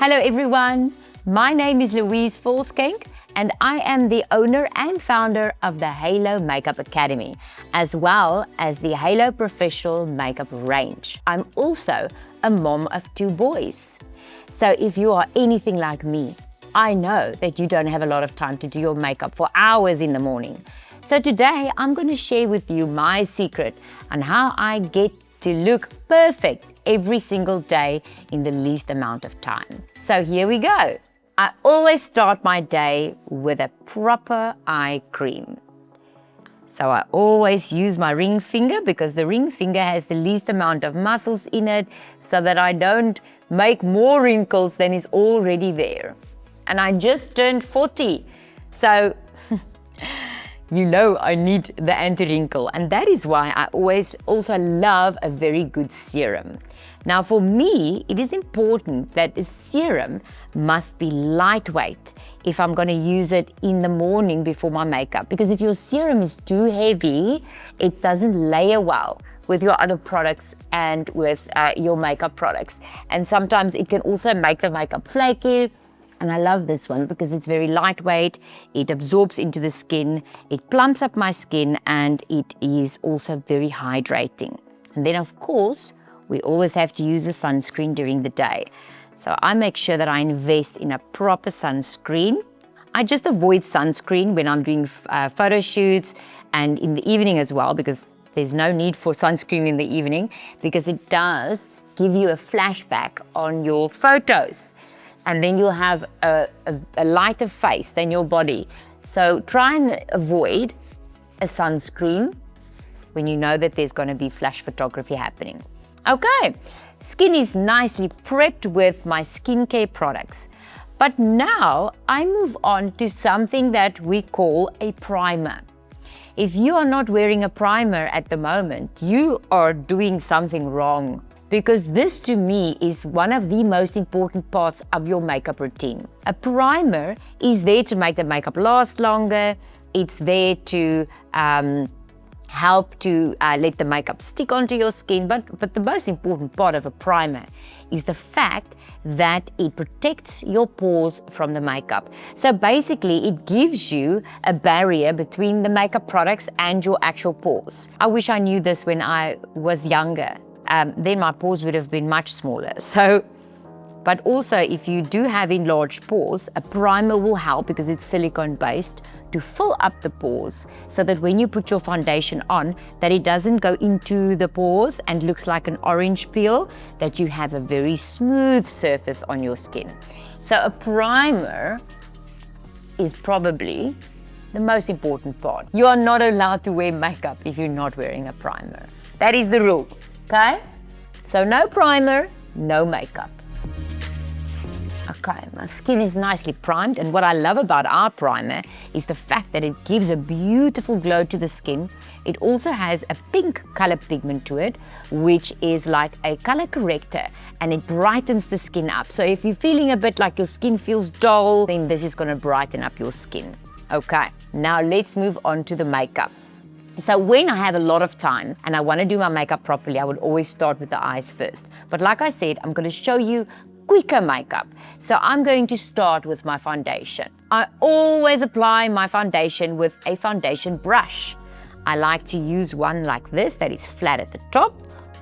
Hello everyone, my name is Louise Volschenk and I am the owner and founder of the Halo Makeup Academy, as well as the Halo Professional Makeup range. I'm also a mom of 2 boys. So if you are anything like me, I know that you don't have a lot of time to do your makeup for hours in the morning. So today I'm going to share with you my secret on how I get to look perfect every single day in the least amount of time. So here we go. I always start my day with a proper eye cream. So I always use my ring finger because the ring finger has the least amount of muscles in it so that I don't make more wrinkles than is already there. And I just turned 40, so you know I need the anti-wrinkle, and that is why I always also love a very good serum. Now for me, it is important that the serum must be lightweight if I'm going to use it in the morning before my makeup, because if your serum is too heavy, it doesn't layer well with your other products and with your makeup products. And sometimes it can also make the makeup flaky. And I love this one because it's very lightweight, it absorbs into the skin, it plumps up my skin, and it is also very hydrating. And then of course, we always have to use a sunscreen during the day. So I make sure that I invest in a proper sunscreen. I just avoid sunscreen when I'm doing photo shoots and in the evening as well, because there's no need for sunscreen in the evening because it does give you a flashback on your photos. And then you'll have a lighter face than your body. So try and avoid a sunscreen when you know that there's going to be flash photography happening. Okay, skin is nicely prepped with my skincare products. But now I move on to something that we call a primer. If you are not wearing a primer at the moment, you are doing something wrong. Because this to me is one of the most important parts of your makeup routine. A primer is there to make the makeup last longer. It's there to help to let the makeup stick onto your skin. But the most important part of a primer is the fact that it protects your pores from the makeup. So basically it gives you a barrier between the makeup products and your actual pores. I wish I knew this when I was younger. Then my pores would have been much smaller. But also if you do have enlarged pores, a primer will help because it's silicone based to fill up the pores so that when you put your foundation on, that it doesn't go into the pores and looks like an orange peel, that you have a very smooth surface on your skin. So a primer is probably the most important part. You are not allowed to wear makeup if you're not wearing a primer. That is the rule. Okay, so no primer, no makeup. Okay, my skin is nicely primed, and what I love about our primer is the fact that it gives a beautiful glow to the skin. It also has a pink color pigment to it, which is like a color corrector, and it brightens the skin up. So if you're feeling a bit like your skin feels dull, then this is going to brighten up your skin. Okay, now let's move on to the makeup. So when I have a lot of time and I want to do my makeup properly, I would always start with the eyes first. But like I said, I'm going to show you quicker makeup. So I'm going to start with my foundation. I always apply my foundation with a foundation brush. I like to use one like this that is flat at the top,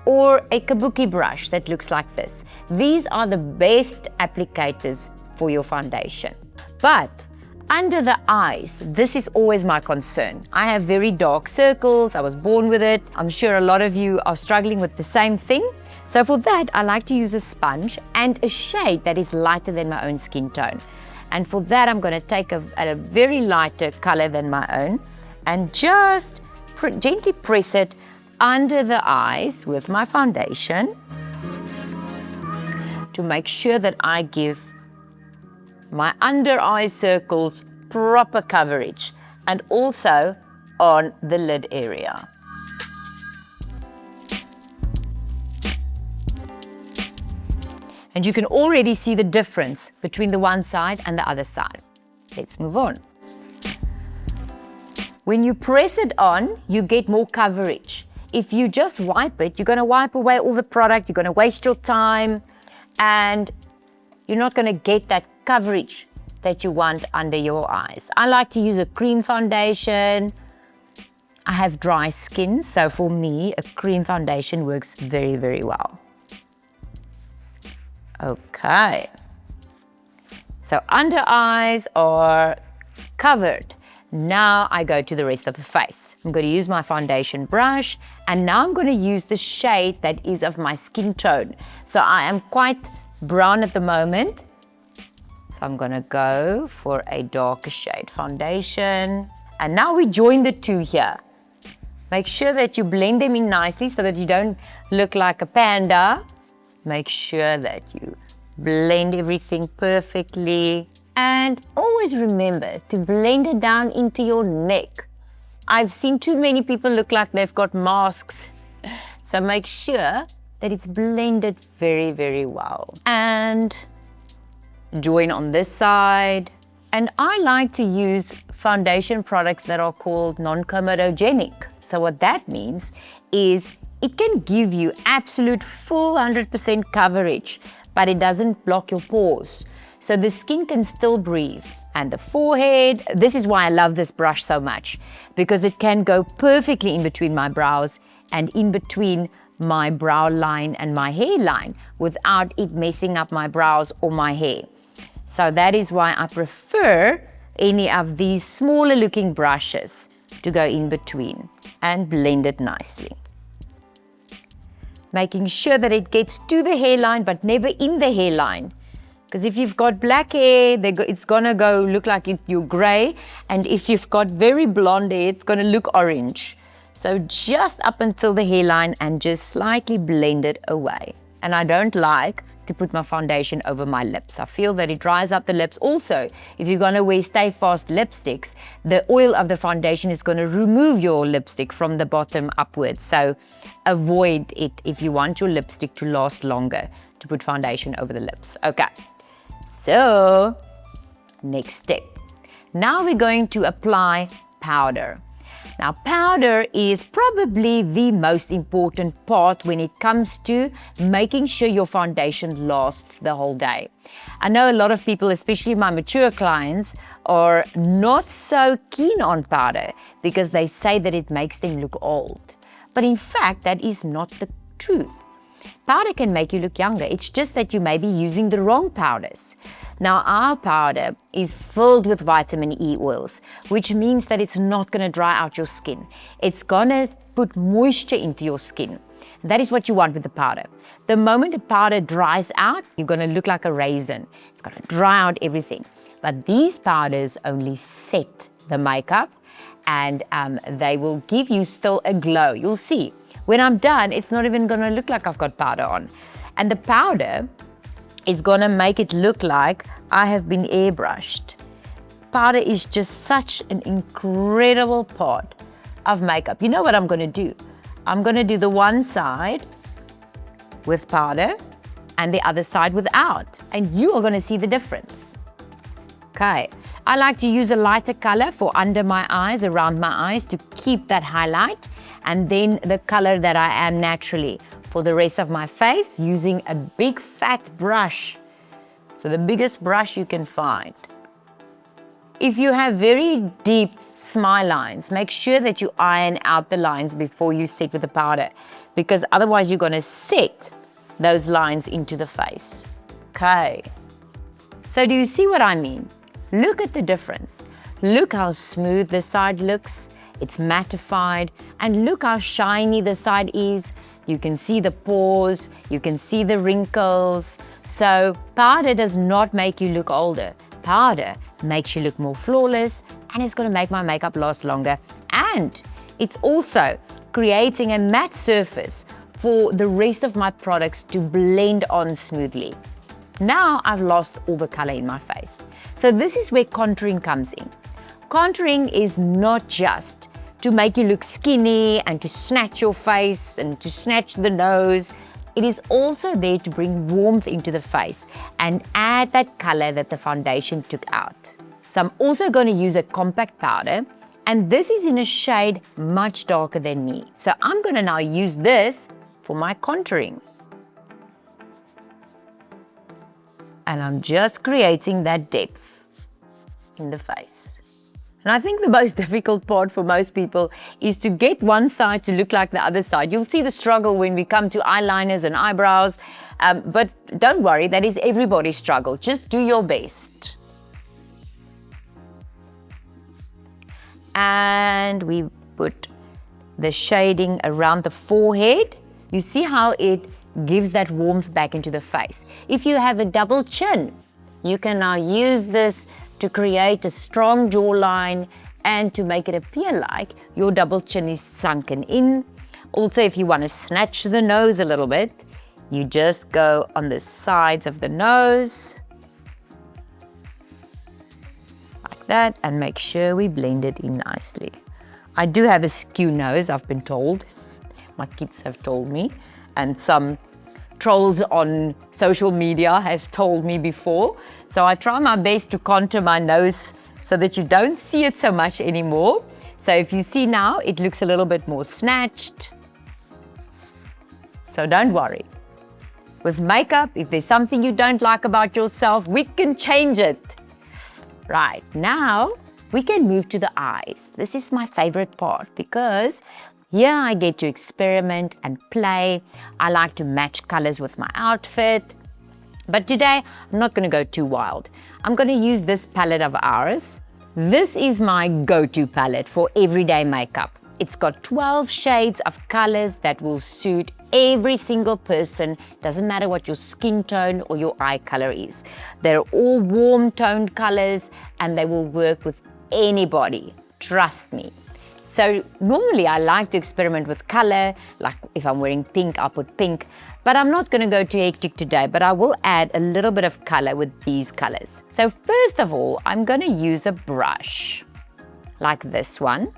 or a kabuki brush that looks like this. These are the best applicators for your foundation. But under the eyes, this is always my concern. I have very dark circles. I was born with it. I'm sure a lot of you are struggling with the same thing. So for that, I like to use a sponge and a shade that is lighter than my own skin tone. And for that, I'm going to take a very lighter color than my own and just gently press it under the eyes with my foundation to make sure that I give my under eye circles proper coverage, and also on the lid area. And you can already see the difference between the one side and the other side. Let's move on. When you press it on, you get more coverage. If you just wipe it, you're going to wipe away all the product, you're going to waste your time, and you're not going to get that coverage that you want under your eyes. I like to use a cream foundation. I have dry skin, so for me, a cream foundation works very, very well. Okay. So under eyes are covered. Now I go to the rest of the face. I'm going to use my foundation brush, and now I'm going to use the shade that is of my skin tone. So I am quite brown at the moment. So I'm going to go for a darker shade foundation. And now we join the two here. Make sure that you blend them in nicely so that you don't look like a panda. Make sure that you blend everything perfectly. And always remember to blend it down into your neck. I've seen too many people look like they've got masks. So make sure that it's blended very, very well. And join on this side. And I like to use foundation products that are called non-comedogenic. So what that means is it can give you absolute full 100% coverage, but it doesn't block your pores. So the skin can still breathe. And the forehead, this is why I love this brush so much, because it can go perfectly in between my brows and in between my brow line and my hairline without it messing up my brows or my hair. So that is why I prefer any of these smaller looking brushes to go in between and blend it nicely. Making sure that it gets to the hairline but never in the hairline. Because if you've got black hair, it's gonna go look like you're gray, and if you've got very blonde hair, it's gonna look orange. So just up until the hairline and just slightly blend it away. And I don't like to put my foundation over my lips. I feel that it dries up the lips. Also, if you're gonna wear Stay Fast lipsticks, the oil of the foundation is gonna remove your lipstick from the bottom upwards. So avoid it if you want your lipstick to last longer, to put foundation over the lips. Okay. So, next step. Now we're going to apply powder. Now, powder is probably the most important part when it comes to making sure your foundation lasts the whole day. I know a lot of people, especially my mature clients, are not so keen on powder because they say that it makes them look old. But in fact, that is not the truth. Powder can make you look younger. It's just that you may be using the wrong powders. Now, our powder is filled with vitamin E oils, which means that it's not going to dry out your skin. It's going to put moisture into your skin. That is what you want with the powder. The moment the powder dries out, you're going to look like a raisin. It's going to dry out everything. But these powders only set the makeup, and they will give you still a glow. You'll see. When I'm done, it's not even gonna look like I've got powder on. And the powder is gonna make it look like I have been airbrushed. Powder is just such an incredible part of makeup. You know what I'm gonna do? I'm gonna do the one side with powder and the other side without. And you are gonna see the difference. Okay, I like to use a lighter color for under my eyes, around my eyes, to keep that highlight. And then the color that I am naturally for the rest of my face, using a big fat brush. So the biggest brush you can find. If you have very deep smile lines, make sure that you iron out the lines before you set with the powder, because otherwise you're gonna set those lines into the face. Okay. So do you see what I mean? Look at the difference. Look how smooth this side looks. It's mattified, and look how shiny the side is. You can see the pores, you can see the wrinkles. So powder does not make you look older. Powder makes you look more flawless, and it's gonna make my makeup last longer. And it's also creating a matte surface for the rest of my products to blend on smoothly. Now I've lost all the color in my face. So this is where contouring comes in. Contouring is not just to make you look skinny and to snatch your face and to snatch the nose. It is also there to bring warmth into the face and add that color that the foundation took out. So I'm also going to use a compact powder, and this is in a shade much darker than me. So I'm going to now use this for my contouring. And I'm just creating that depth in the face. And I think the most difficult part for most people is to get one side to look like the other side. You'll see the struggle when we come to eyeliners and eyebrows, but don't worry, that is everybody's struggle. Just do your best. And we put the shading around the forehead. You see how it gives that warmth back into the face. If you have a double chin, you can now use this to create a strong jawline and to make it appear like your double chin is sunken in. Also, if you want to snatch the nose a little bit, you just go on the sides of the nose, like that, and make sure we blend it in nicely. I do have a skew nose, I've been told. My kids have told me, and some trolls on social media have told me before. So I try my best to contour my nose so that you don't see it so much anymore. So if you see now, it looks a little bit more snatched. So don't worry. With makeup, if there's something you don't like about yourself, we can change it. Right, now we can move to the eyes. This is my favorite part because here I get to experiment and play. I like to match colors with my outfit. But today, I'm not going to go too wild. I'm going to use this palette of ours. This is my go-to palette for everyday makeup. It's got 12 shades of colors that will suit every single person. Doesn't matter what your skin tone or your eye color is. They're all warm toned colors and they will work with anybody. Trust me. So normally I like to experiment with color, like if I'm wearing pink, I'll put pink, but I'm not going to go too hectic today, but I will add a little bit of color with these colors. So first of all, I'm going to use a brush like this one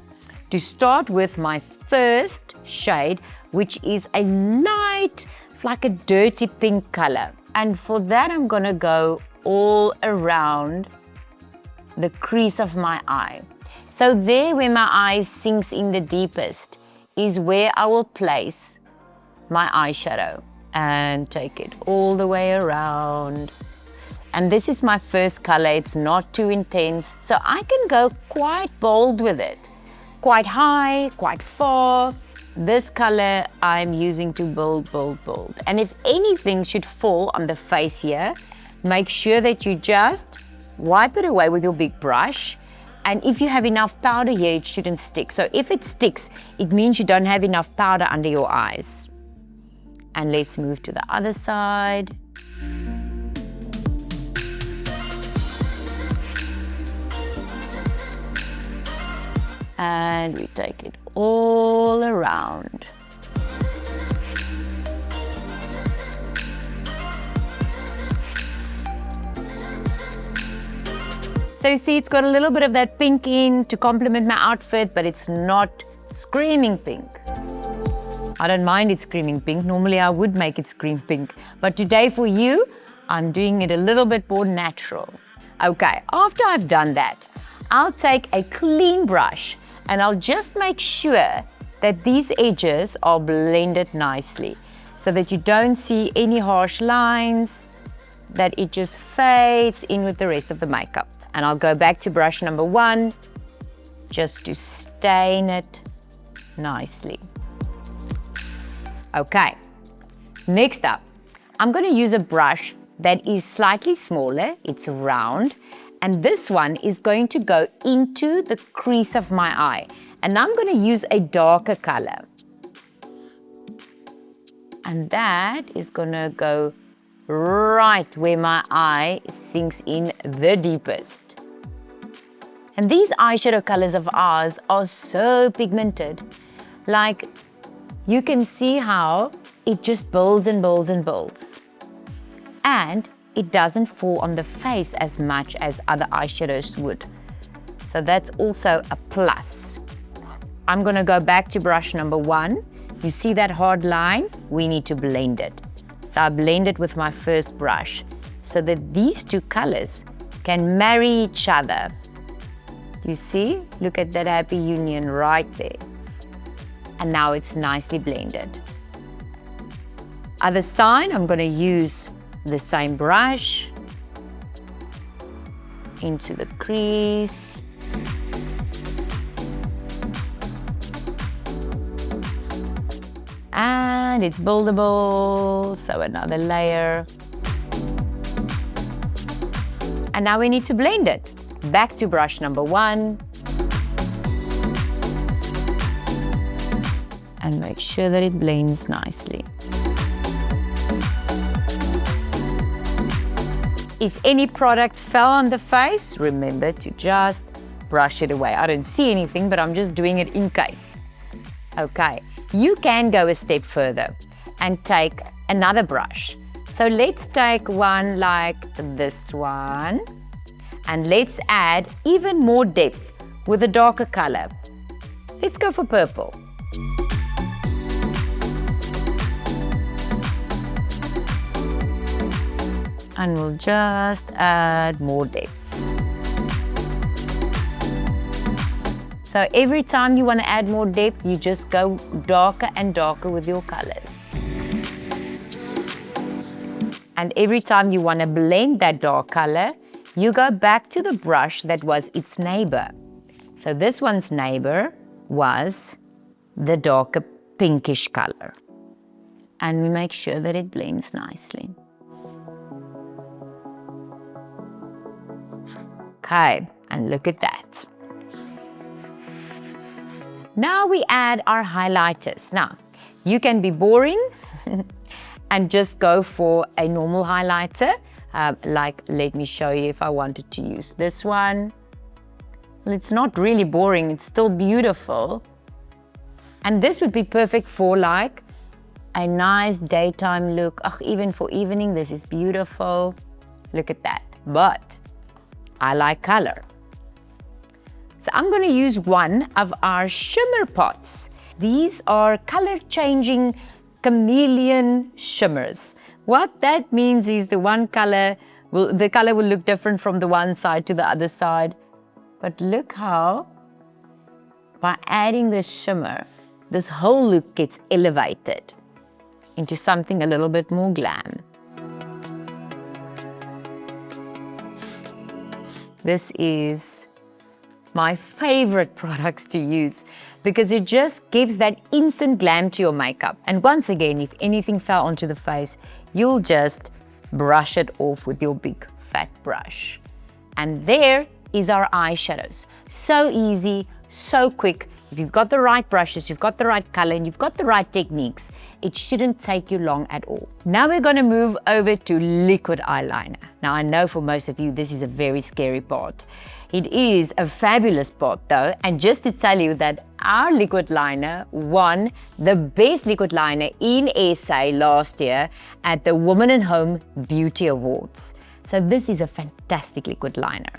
to start with my first shade, which is a light, like a dirty pink color. And for that, I'm going to go all around the crease of my eye. So there where my eye sinks in the deepest is where I will place my eyeshadow and take it all the way around. And this is my first color, it's not too intense, so I can go quite bold with it. Quite high, quite far. This color I'm using to bold. And if anything should fall on the face here, make sure that you just wipe it away with your big brush. And if you have enough powder here, it shouldn't stick. So if it sticks, it means you don't have enough powder under your eyes. And let's move to the other side. And we take it all around. So you see, it's got a little bit of that pink in to complement my outfit, but it's not screaming pink. I don't mind it screaming pink. Normally I would make it scream pink. But today for you, I'm doing it a little bit more natural. Okay, after I've done that, I'll take a clean brush and I'll just make sure that these edges are blended nicely so that you don't see any harsh lines, that it just fades in with the rest of the makeup. And I'll go back to brush number 1 just to stain it nicely. Okay, next up, I'm going to use a brush that is slightly smaller, it's round, and this one is going to go into the crease of my eye. And I'm going to use a darker color. And that is going to go right where my eye sinks in the deepest. And these eyeshadow colors of ours are so pigmented. Like, you can see how it just builds and builds and builds. And it doesn't fall on the face as much as other eyeshadows would. So that's also a plus. I'm going to go back to brush number 1. You see that hard line? We need to blend it. So I blend it with my first brush so that these two colors can marry each other. You see? Look at that happy union right there. And now it's nicely blended. Other side, I'm going to use the same brush into the crease. And it's buildable, so another layer. And now we need to blend it. Back to brush number 1. And make sure that it blends nicely. If any product fell on the face, remember to just brush it away. I don't see anything, but I'm just doing it in case. Okay, you can go a step further and take another brush. So let's take one like this one, and let's add even more depth with a darker color. Let's go for purple. And we'll just add more depth. So every time you want to add more depth, you just go darker and darker with your colors. And every time you want to blend that dark color, you go back to the brush that was its neighbor. So this one's neighbor was the darker pinkish color. And we make sure that it blends nicely. Okay, and look at that. Now we add our highlighters. Now, you can be boring and just go for a normal highlighter. Let me show you if I wanted to use this one. Well, it's not really boring, it's still beautiful. And this would be perfect for like a nice daytime look. Even for evening, this is beautiful. Look at that. But I like color. So I'm going to use one of our shimmer pots. These are color changing chameleon shimmers. What that means is the color will look different from the one side to the other side. But look how, by adding this shimmer, this whole look gets elevated into something a little bit more glam. This is my favorite products to use because it just gives that instant glam to your makeup. And once again, if anything fell onto the face, you'll just brush it off with your big fat brush. And there is our eyeshadows. So easy, so quick. If you've got the right brushes, you've got the right color, and you've got the right techniques, it shouldn't take you long at all. Now we're going to move over to liquid eyeliner. Now I know for most of you, this is a very scary part. It is a fabulous part though, and just to tell you that our liquid liner won the best liquid liner in SA last year at the Woman and Home Beauty Awards. So this is a fantastic liquid liner.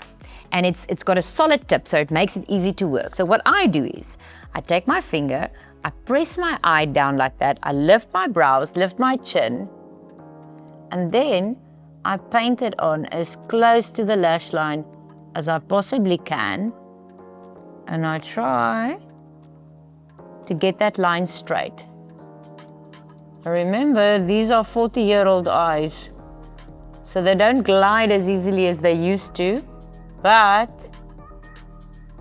And it's got a solid tip, so it makes it easy to work. So what I do is, I take my finger, I press my eye down like that, I lift my brows, lift my chin, and then I paint it on as close to the lash line as I possibly can. And I try to get that line straight. Remember, these are 40-year-old eyes, so they don't glide as easily as they used to. But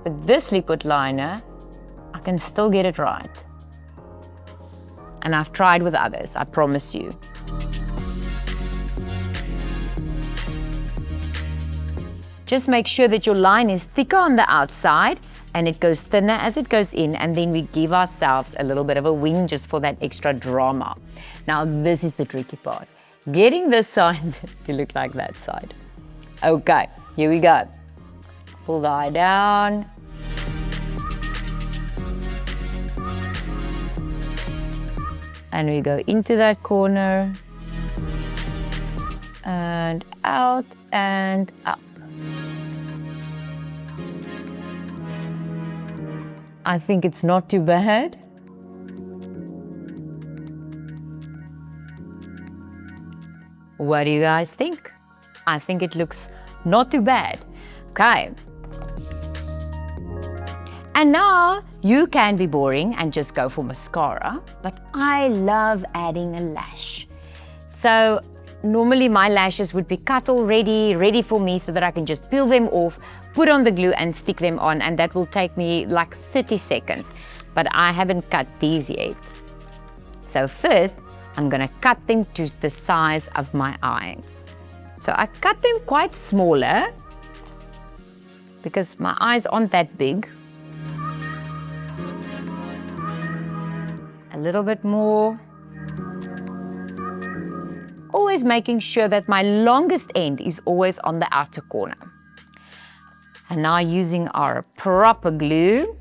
with this liquid liner, I can still get it right. And I've tried with others, I promise you. Just make sure that your line is thicker on the outside and it goes thinner as it goes in, and then we give ourselves a little bit of a wing just for that extra drama. Now this is the tricky part. Getting this side to look like that side. Okay, here we go. Pull the eye down. And we go into that corner. And out and up. I think it's not too bad. What do you guys think? I think it looks not too bad. Okay. And now you can be boring and just go for mascara, but I love adding a lash. So normally my lashes would be cut already, ready for me so that I can just peel them off, put on the glue and stick them on, and that will take me like 30 seconds. But I haven't cut these yet. So first, I'm gonna cut them to the size of my eye. So I cut them quite smaller because my eyes aren't that big. A little bit more. Always making sure that my longest end is always on the outer corner. And now using our proper glue,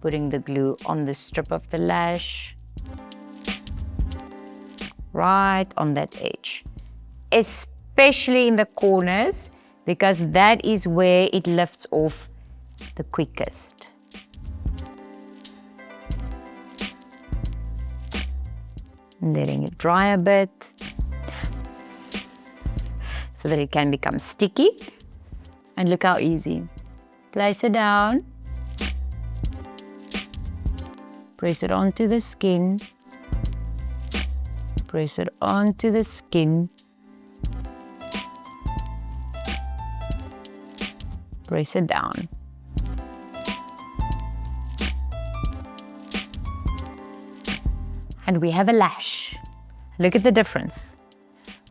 putting the glue on the strip of the lash, right on that edge, especially in the corners, because that is where it lifts off the quickest. Letting it dry a bit so that it can become sticky. And look how easy. Place it down, press it onto the skin, press it onto the skin, press it down. And we have a lash. Look at the difference.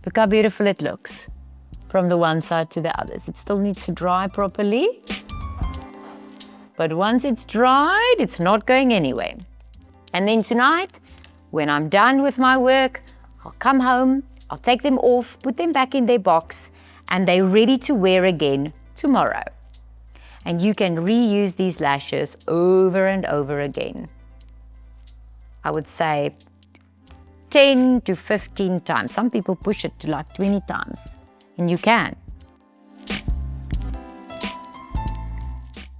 Look how beautiful it looks from the one side to the others. It still needs to dry properly. But once it's dried, it's not going anywhere. And then tonight, when I'm done with my work, I'll come home, I'll take them off, put them back in their box, and they're ready to wear again tomorrow. And you can reuse these lashes over and over again. I would say 10 to 15 times. Some people push it to like 20 times, and you can.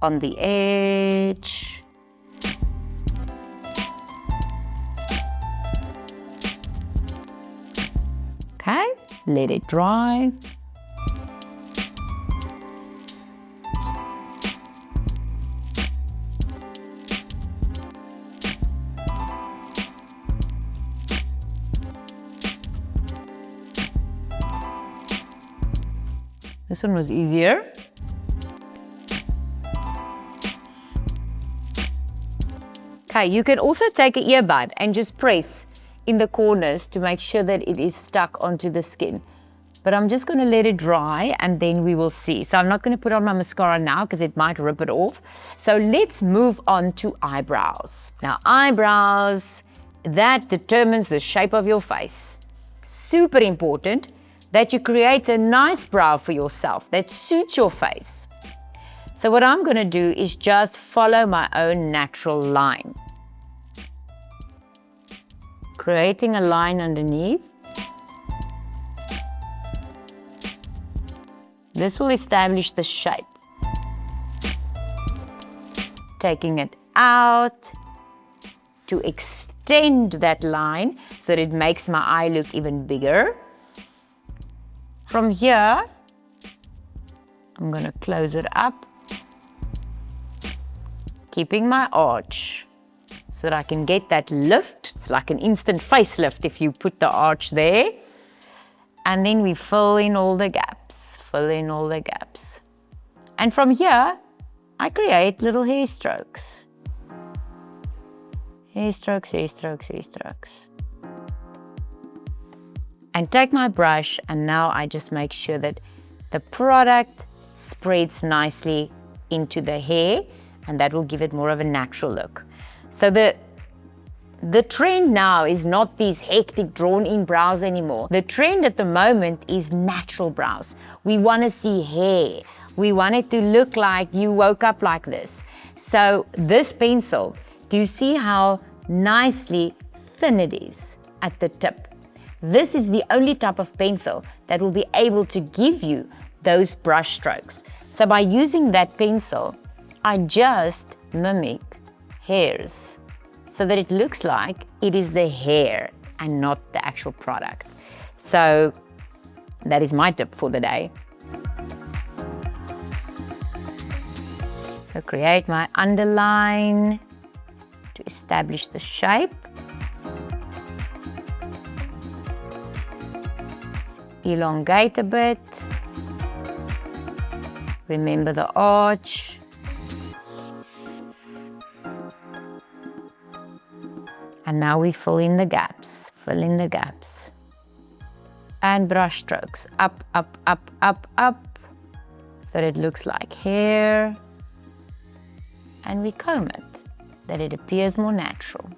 On the edge. Okay, let it dry. This one was easier. Okay, you can also take an earbud and just press in the corners to make sure that it is stuck onto the skin. But I'm just going to let it dry and then we will see. So I'm not going to put on my mascara now because it might rip it off. So let's move on to eyebrows. Now eyebrows, that determines the shape of your face. Super important that you create a nice brow for yourself that suits your face. So what I'm going to do is just follow my own natural line. Creating a line underneath. This will establish the shape. Taking it out to extend that line so that it makes my eye look even bigger. From here, I'm going to close it up, keeping my arch so that I can get that lift. It's like an instant facelift if you put the arch there. And then we fill in all the gaps, fill in all the gaps. And from here, I create little hair strokes. Hair strokes, hair strokes, hair strokes. And take my brush, and now I just make sure that the product spreads nicely into the hair, and that will give it more of a natural look. So the trend now is not these hectic drawn-in brows anymore. The trend at the moment is natural brows. We want to see hair. We want it to look like you woke up like this. So this pencil, do you see how nicely thin it is at the tip? This is the only type of pencil that will be able to give you those brush strokes. So by using that pencil, I just mimic hairs so that it looks like it is the hair and not the actual product. So that is my tip for the day. So create my underline to establish the shape. elongate a bit. Remember the arch. And now we fill in the gaps, And brush strokes, up, up, up, up, up, so that it looks like hair. And we comb it, that it appears more natural.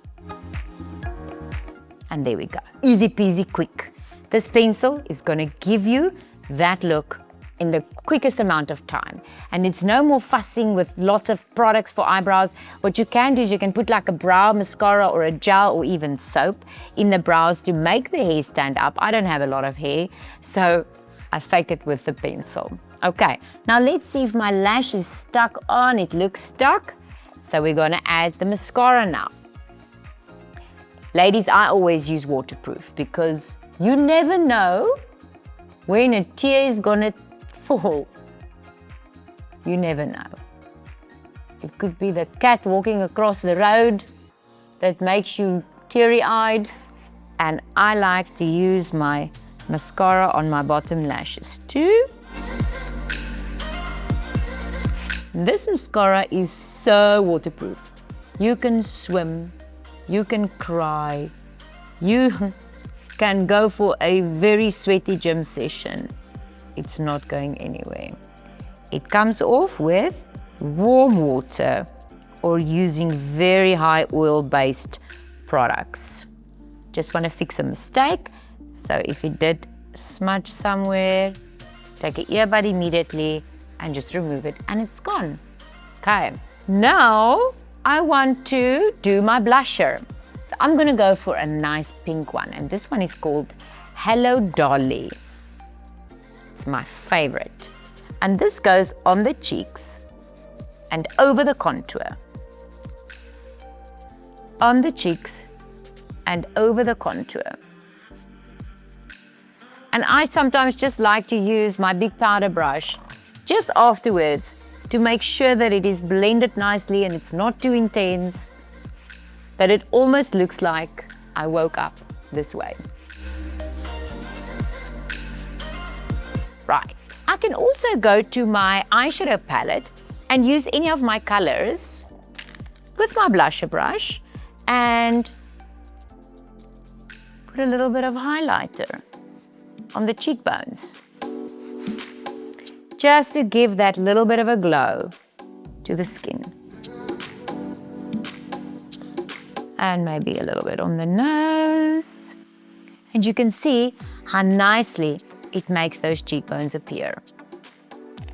And there we go, easy peasy quick. This pencil is gonna give you that look in the quickest amount of time. And it's no more fussing with lots of products for eyebrows. What you can do is you can put like a brow mascara or a gel or even soap in the brows to make the hair stand up. I don't have a lot of hair, so I fake it with the pencil. Okay, now let's see if my lash is stuck on. It looks stuck, so we're gonna add the mascara now. Ladies, I always use waterproof because you never know when a tear is gonna fall. You never know. It could be the cat walking across the road that makes you teary-eyed. And I like to use my mascara on my bottom lashes too. This mascara is so waterproof. You can swim, you can cry, you can go for a very sweaty gym session. It's not going anywhere. It comes off with warm water or using very high oil-based products. Just want to fix a mistake. So if it did smudge somewhere, take an earbud immediately and just remove it and it's gone. Okay, now I want to do my blusher. So I'm gonna go for a nice pink one, and this one is called Hello Dolly. It's my favorite. And this goes on the cheeks and over the contour. On the cheeks and over the contour. And I sometimes just like to use my big powder brush just afterwards to make sure that it is blended nicely and it's not too intense, that it almost looks like I woke up this way. Right. I can also go to my eyeshadow palette and use any of my colors with my blusher brush and put a little bit of highlighter on the cheekbones, just to give that little bit of a glow to the skin. And maybe a little bit on the nose. And you can see how nicely it makes those cheekbones appear.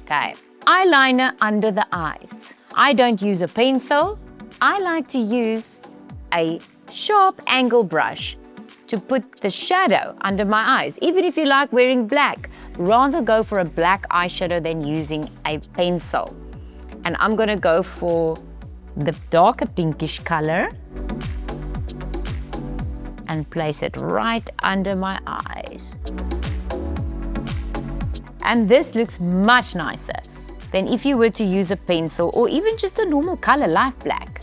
Okay, eyeliner under the eyes. I don't use a pencil. I like to use a sharp angle brush to put the shadow under my eyes. Even if you like wearing black, rather go for a black eyeshadow than using a pencil. And I'm gonna go for the darker pinkish color and place it right under my eyes. And this looks much nicer than if you were to use a pencil or even just a normal color like black.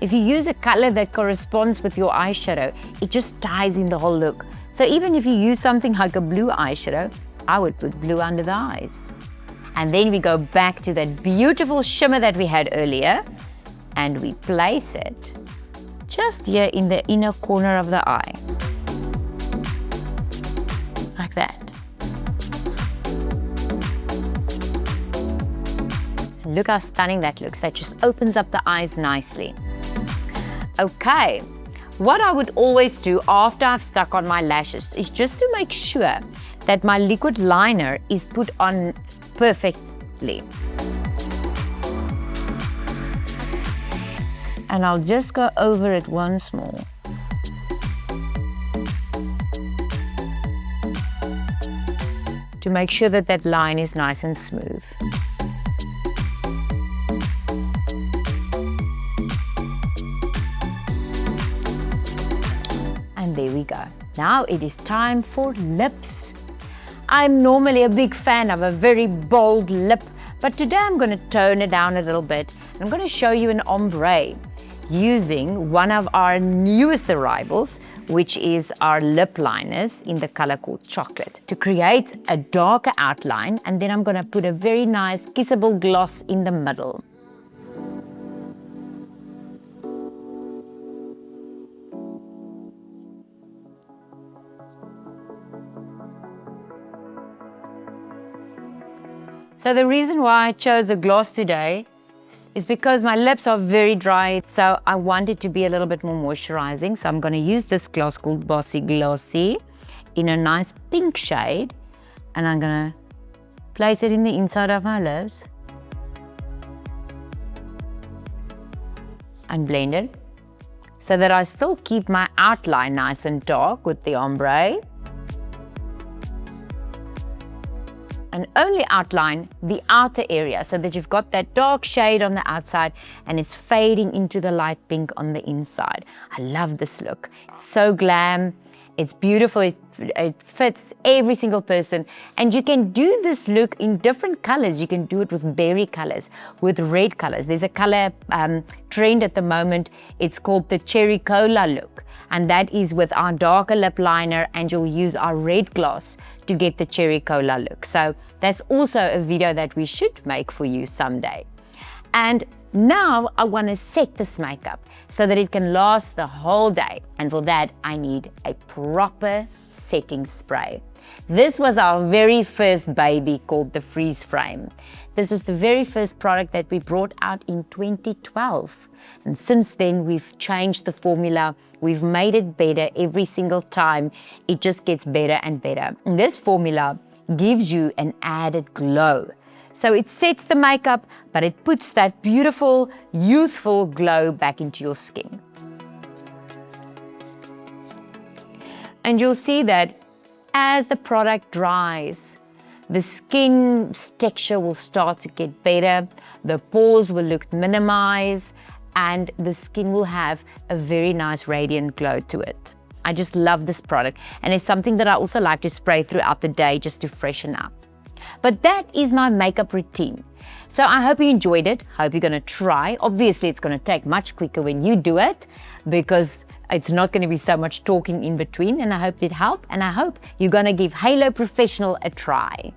If you use a color that corresponds with your eyeshadow, it just ties in the whole look. So even if you use something like a blue eyeshadow, I would put blue under the eyes. And then we go back to that beautiful shimmer that we had earlier and we place it just here in the inner corner of the eye. Like that. And look how stunning that looks. That just opens up the eyes nicely. Okay, what I would always do after I've stuck on my lashes is just to make sure that my liquid liner is put on perfectly. And I'll just go over it once more. To make sure that that line is nice and smooth. And there we go. Now it is time for lips. I'm normally a big fan of a very bold lip, but today I'm going to tone it down a little bit. I'm going to show you an ombre using one of our newest arrivals, which is our lip liners in the color called chocolate, to create a darker outline, and then I'm going to put a very nice kissable gloss in the middle. So the reason why I chose a gloss today is because my lips are very dry, so I want it to be a little bit more moisturizing. So I'm going to use this gloss called Bossy Glossy in a nice pink shade, and I'm going to place it in the inside of my lips and blend it so that I still keep my outline nice and dark with the ombre, and only outline the outer area so that you've got that dark shade on the outside and it's fading into the light pink on the inside. I love this look. It's so glam. It's beautiful. It fits every single person. And you can do this look in different colors. You can do it with berry colors, with red colors. There's a color trend at the moment. It's called the cherry cola look. And that is with our darker lip liner, and you'll use our red gloss to get the cherry cola look. So that's also a video that we should make for you someday. And now I want to set this makeup so that it can last the whole day. And for that, I need a proper setting spray. This was our very first baby called the Freeze Frame. This is the very first product that we brought out in 2012. And since then, we've changed the formula. We've made it better every single time. It just gets better and better. And this formula gives you an added glow. So it sets the makeup, but it puts that beautiful, youthful glow back into your skin. And you'll see that as the product dries, the skin's texture will start to get better, the pores will look minimized, and the skin will have a very nice radiant glow to it. I just love this product, and it's something that I also like to spray throughout the day just to freshen up. But that is my makeup routine. So I hope you enjoyed it. Hope you're gonna try. Obviously, it's gonna take much quicker when you do it because it's not gonna be so much talking in between, and I hope it helped, and I hope you're gonna give Halo Professional a try.